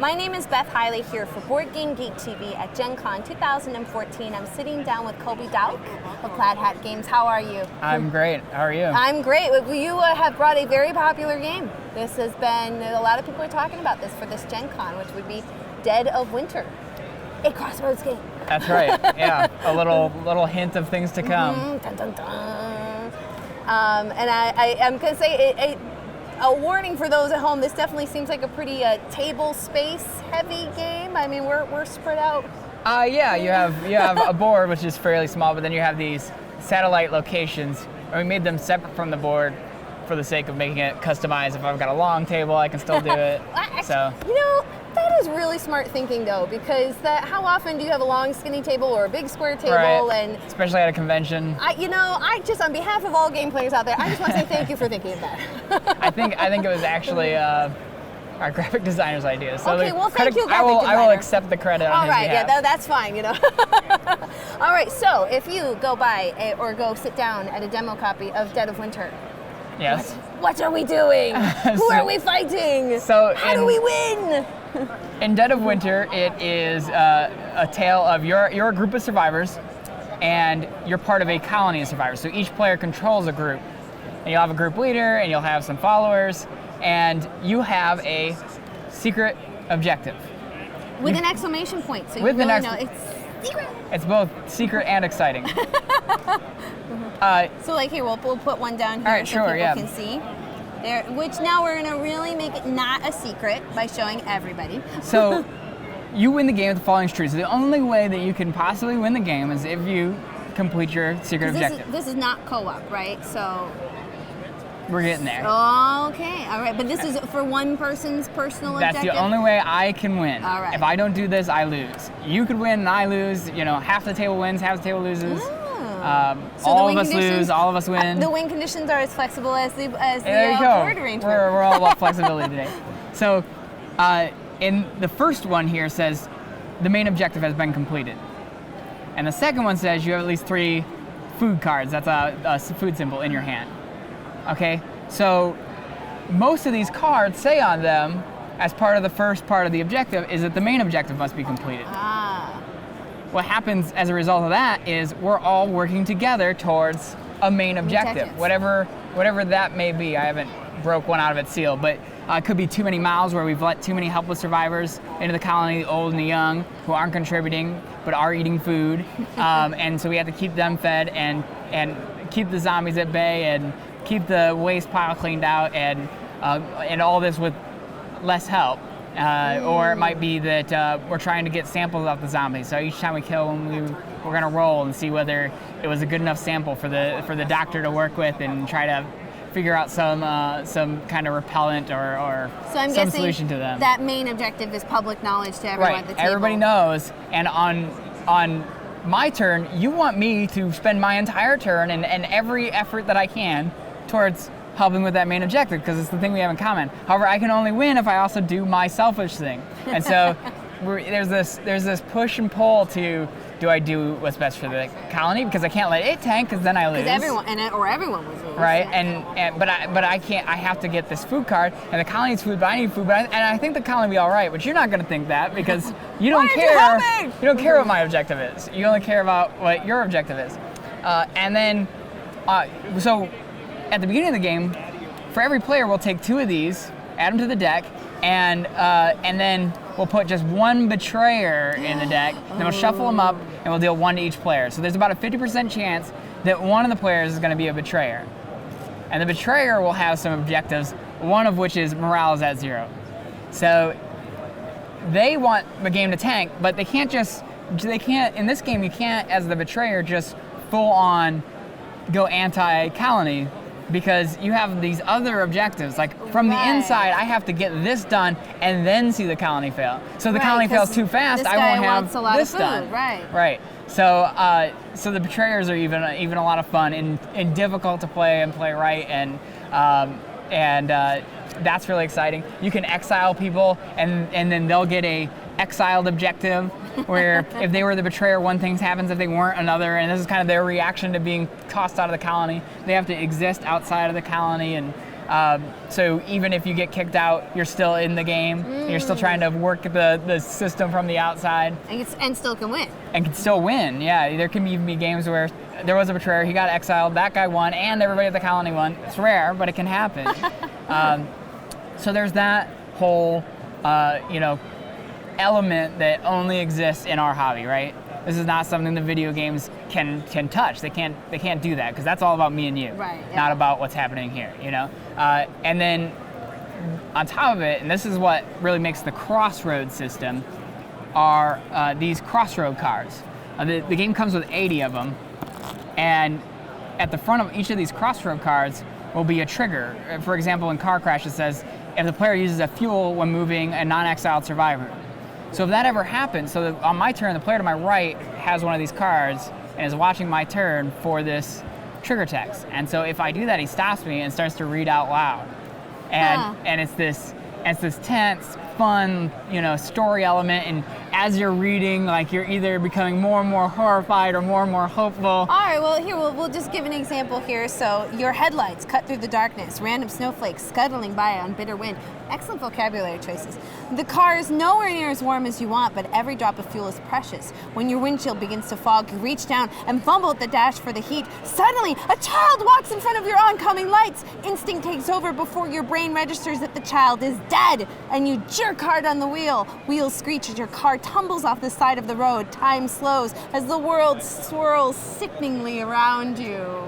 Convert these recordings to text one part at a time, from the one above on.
My name is Beth Hiley here for Board Game Geek TV at Gen Con 2014. I'm sitting down with Colby Dauch of Plaid Hat Games. How are you? I'm great. How are you? I'm great. You have brought a very popular game. This has been, a lot of people are talking about this for this Gen Con, which would be Dead of Winter, a Crossroads game. That's right. Yeah, a little hint of things to come. Dun, dun, dun. And I'm going to say a warning for those at home. This definitely seems like a pretty table space heavy game. I mean, we're spread out. Yeah, you have a board which is fairly small, but then you have these satellite locations. And we made them separate from the board for the sake of making it customized. If I've got a long table, I can still do it. So that is really smart thinking though, because how often do you have a long skinny table or a big square table? Right. And especially at a convention. I just, on behalf of all game players out there, I just want to say thank you for thinking of that. I think it was actually our graphic designer's idea. So okay, well, thank you, graphic designer. I will accept the credit on his behalf. Yeah, that's fine, All right, so if you go by or go sit down at a demo copy of Dead of Winter, yes. What are we doing? Who are we fighting? So how do we win? In Dead of Winter, it is a tale of you're a group of survivors, and you're part of a colony of survivors. So each player controls a group, and you'll have a group leader, and you'll have some followers, and you have a secret objective. With an exclamation point, so you with really know it's secret. It's both secret and exciting. So like here, we'll put one down here all right, so sure, people can see. There, which now we're gonna really make it not a secret by showing everybody. So you win the game with the following truths. The only way that you can possibly win the game is if you complete your secret objective. This is not co-op, right? So we're getting there. Okay, all right. But this is for one person's personal objective? That's the only way I can win. All right. If I don't do this, I lose. You could win and I lose. Half the table wins, half the table loses. So all of us lose, all of us win. The win conditions are as flexible as the board arrangement. We're all about flexibility today. So in the first one here says the main objective has been completed. And the second one says you have at least 3 food cards. That's a food symbol in your hand. Okay, so most of these cards say on them, as part of the first part of the objective, is that the main objective must be completed. What happens as a result of that is we're all working together towards a main objective, whatever that may be. I haven't broke one out of its seal, but it could be too many mouths where we've let too many helpless survivors into the colony, the old and the young, who aren't contributing but are eating food, and so we have to keep them fed and keep the zombies at bay and keep the waste pile cleaned out and all this with less help. Or it might be that we're trying to get samples off the zombies. So each time we kill one, we're going to roll and see whether it was a good enough sample for the doctor to work with and try to figure out some kind of repellent or some solution to them. That main objective is public knowledge to everyone at the table. Everybody knows. And on my turn, you want me to spend my entire turn and every effort that I can towards helping with that main objective, because it's the thing we have in common. However, I can only win if I also do my selfish thing. And so there's this push and pull to, do I do what's best for the colony? Because I can't let it tank, because then I lose. Because everyone would lose. Right, but I can't. I have to get this food card, and the colony needs food, but I need food. And I think the colony will be all right. But you're not going to think that, because you don't care. You don't care what my objective is. You only care about what your objective is. And then, so at the beginning of the game, for every player, we'll take 2 of these, add them to the deck, and then we'll put just 1 betrayer in the deck. Then we'll shuffle them up, and we'll deal 1 to each player. So there's about a 50% chance that one of the players is going to be a betrayer. And the betrayer will have some objectives, one of which is morale is at 0. So they want the game to tank, but they can't, in this game, you can't, as the betrayer, just full on go anti-colony, because you have these other objectives. Like from the inside, I have to get this done and then see the colony fail. So if the colony fails too fast, I won't have this done. Right. So the betrayers are even a lot of fun and difficult to play and play right, and that's really exciting. You can exile people, and then they'll get a exiled objective, where if they were the betrayer, one thing happens, if they weren't, another, and this is kind of their reaction to being tossed out of the colony. They have to exist outside of the colony, and So even if you get kicked out, you're still in the game. You're still trying to work the system from the outside. And still can win. And can still win, yeah. There can even be games where there was a betrayer, he got exiled, that guy won, and everybody at the colony won. It's rare, but it can happen. So there's that whole, element that only exists in our hobby, right? This is not something the video games can touch. They can't do that because that's all about me and you, right? Yeah. Not about what's happening here, And then on top of it, and this is what really makes the Crossroads system, are these Crossroad cards. The game comes with 80 of them, and at the front of each of these Crossroad cards will be a trigger. For example, in Car Crash, it says if the player uses a fuel when moving a non-exiled survivor. So if that ever happens, so on my turn, the player to my right has one of these cards and is watching my turn for this trigger text. And so if I do that, he stops me and starts to read out loud. And it's this tense, fun, story element. And as you're reading, like you're either becoming more and more horrified or more hopeful. All right, well, here, we'll just give an example here. So your headlights cut through the darkness, random snowflakes scuttling by on bitter wind. Excellent vocabulary choices. The car is nowhere near as warm as you want, but every drop of fuel is precious. When your windshield begins to fog, you reach down and fumble at the dash for the heat. Suddenly, a child walks in front of your oncoming lights. Instinct takes over before your brain registers that the child is dead, and you jerk hard on the wheel. Wheels screech as your car tumbles off the side of the road. Time slows as the world swirls sickeningly around you.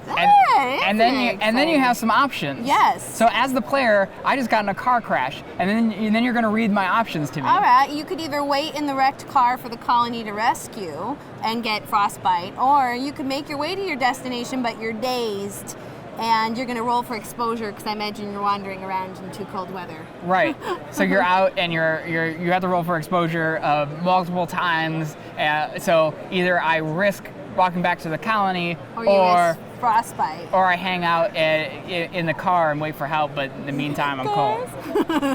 And then you have some options. Yes. So as the player, I just got in a car crash, and then you're going to read my options to me. All right. You could either wait in the wrecked car for the colony to rescue and get frostbite, or you could make your way to your destination, but you're dazed, and you're going to roll for exposure because I imagine you're wandering around in too cold weather. Right. So you're out, and you have to roll for exposure multiple times. So either I risk walking back to the colony, or frostbite, or I hang out in the car and wait for help, but in the meantime I'm cold.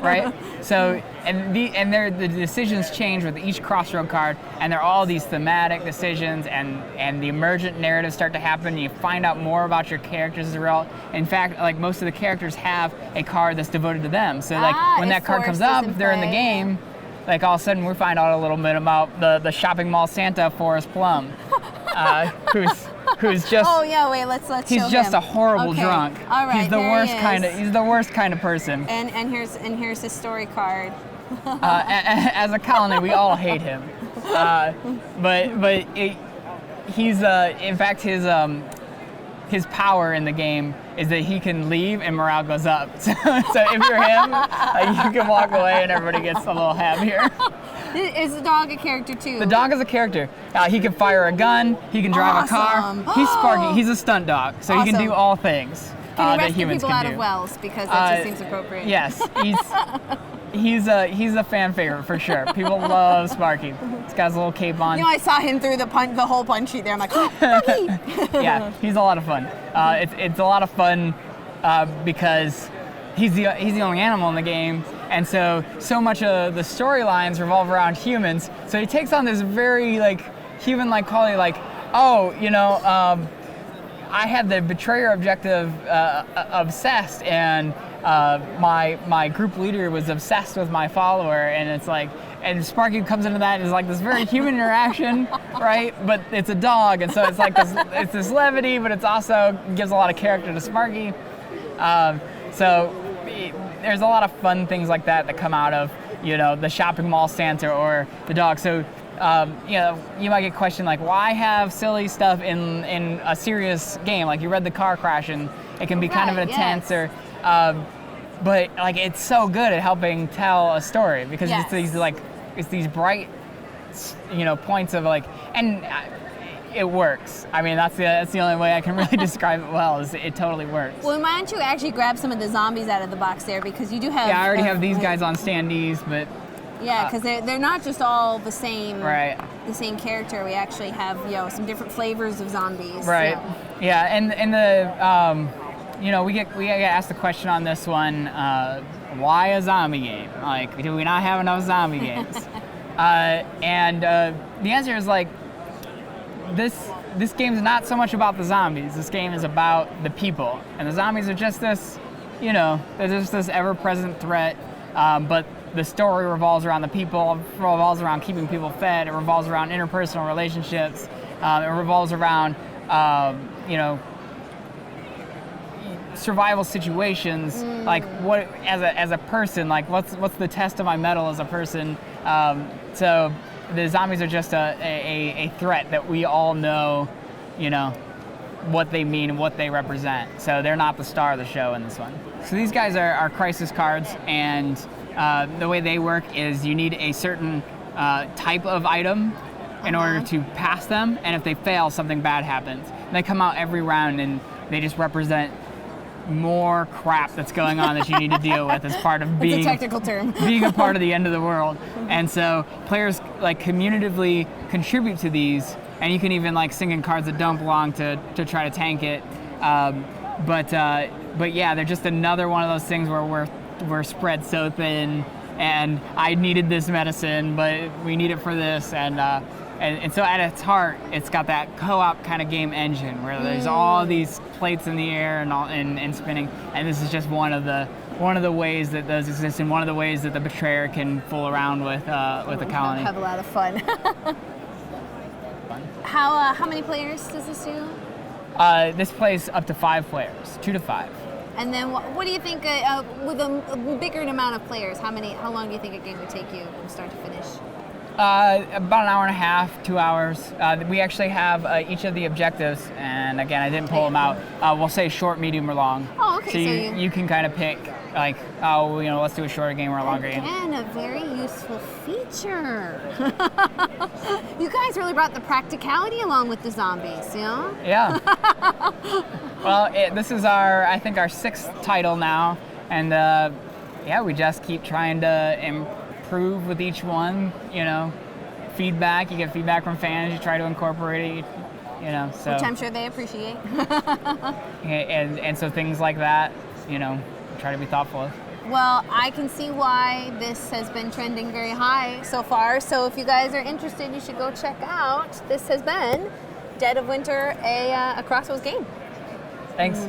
Right? So and the decisions change with each Crossroad card, and they're all these thematic decisions, and the emergent narratives start to happen. You find out more about your characters as a result. In fact, like most of the characters have a card that's devoted to them. So like when that card comes up, if they're in the game, like all of a sudden we find out a little bit about the shopping mall Santa, Forrest Plum. Who's just he's just a horrible drunk. All right, he's the worst kind of person. And here's his story card. As a colony, we all hate him. He's in fact his power in the game is that he can leave and morale goes up. So if you're him, you can walk away and everybody gets a little happier. Is the dog a character too? The dog is a character. He can fire a gun. He can drive a car. He's Sparky. He's a stunt dog, so he can do all things can that humans people can out do. of wells because that just seems appropriate. Yes, he's a fan favorite for sure. People love Sparky. He's got his little cape on. I saw him through the whole punch sheet there. I'm like, Sparky. Yeah, he's a lot of fun. It's a lot of fun because he's the only animal in the game. And so much of the storylines revolve around humans. So he takes on this very human-like quality, I had the betrayer objective obsessed, and my group leader was obsessed with my follower, and it's like, and Sparky comes into that and is like this very human interaction, right? But it's a dog, and so it's like this levity, but it's also gives a lot of character to Sparky. There's a lot of fun things like that come out of, the shopping mall Santa or the dog. So, you might get questioned why have silly stuff in a serious game? Like you read the car crash and it can be kind of intense, yes. but it's so good at helping tell a story because it's these bright, points of and it works. I mean, that's the only way I can really describe it well. Is it totally works. Well, why don't you actually grab some of the zombies out of the box there, because you do have. Yeah, I already have these guys on standees, but. Yeah, because they're not just all the same. Right. The same character. We actually have some different flavors of zombies. Right. So. Yeah, and the we get asked the question on this one. Why a zombie game? Do we not have enough zombie games? And the answer is this game is not so much about the zombies. This game is about the people, and the zombies are just this, there's just this ever-present threat, but the story revolves around the people, revolves around keeping people fed, it revolves around interpersonal relationships, it revolves around, survival situations, like what as a person, like what's the test of my mettle as a person. So the zombies are just a threat that we all know, what they mean and what they represent. So they're not the star of the show in this one. So these guys are crisis cards, and the way they work is you need a certain type of item in order to pass them, and if they fail, something bad happens. And they come out every round, and they just represent more crap that's going on that you need to deal with as part of being It's a technical term. being a part of the end of the world. And so players like communitively contribute to these, and you can even like sing in cards that don't belong to try to tank it. But yeah, they're just another one of those things where we're spread so thin, and I needed this medicine, but we need it for this, and so at its heart, it's got that co-op kind of game engine where there's all these plates in the air and spinning, and this is just one of the ways that those exist, and one of the ways that the betrayer can fool around with the colony. Have a lot of fun. How many players does this do? This plays up to 5 players, 2 to 5. And then what do you think with a bigger amount of players? How long do you think a game would take you from start to finish? About an hour and a half, 2 hours. We actually have each of the objectives, and again, I didn't pull them out. We'll say short, medium, or long. Oh, okay. So you can kind of pick, like, let's do a shorter game or a longer game. Again, a very useful feature. You guys really brought the practicality along with the zombies, Yeah. Well, this is I think our 6th title now, and we just keep trying to improve with each one. Feedback. You get feedback from fans. You try to incorporate it. So. Which I'm sure they appreciate. and so things like that, try to be thoughtful of. Well, I can see why this has been trending very high so far. So if you guys are interested, you should go check out. This has been Dead of Winter, a Crossroads game. Thanks.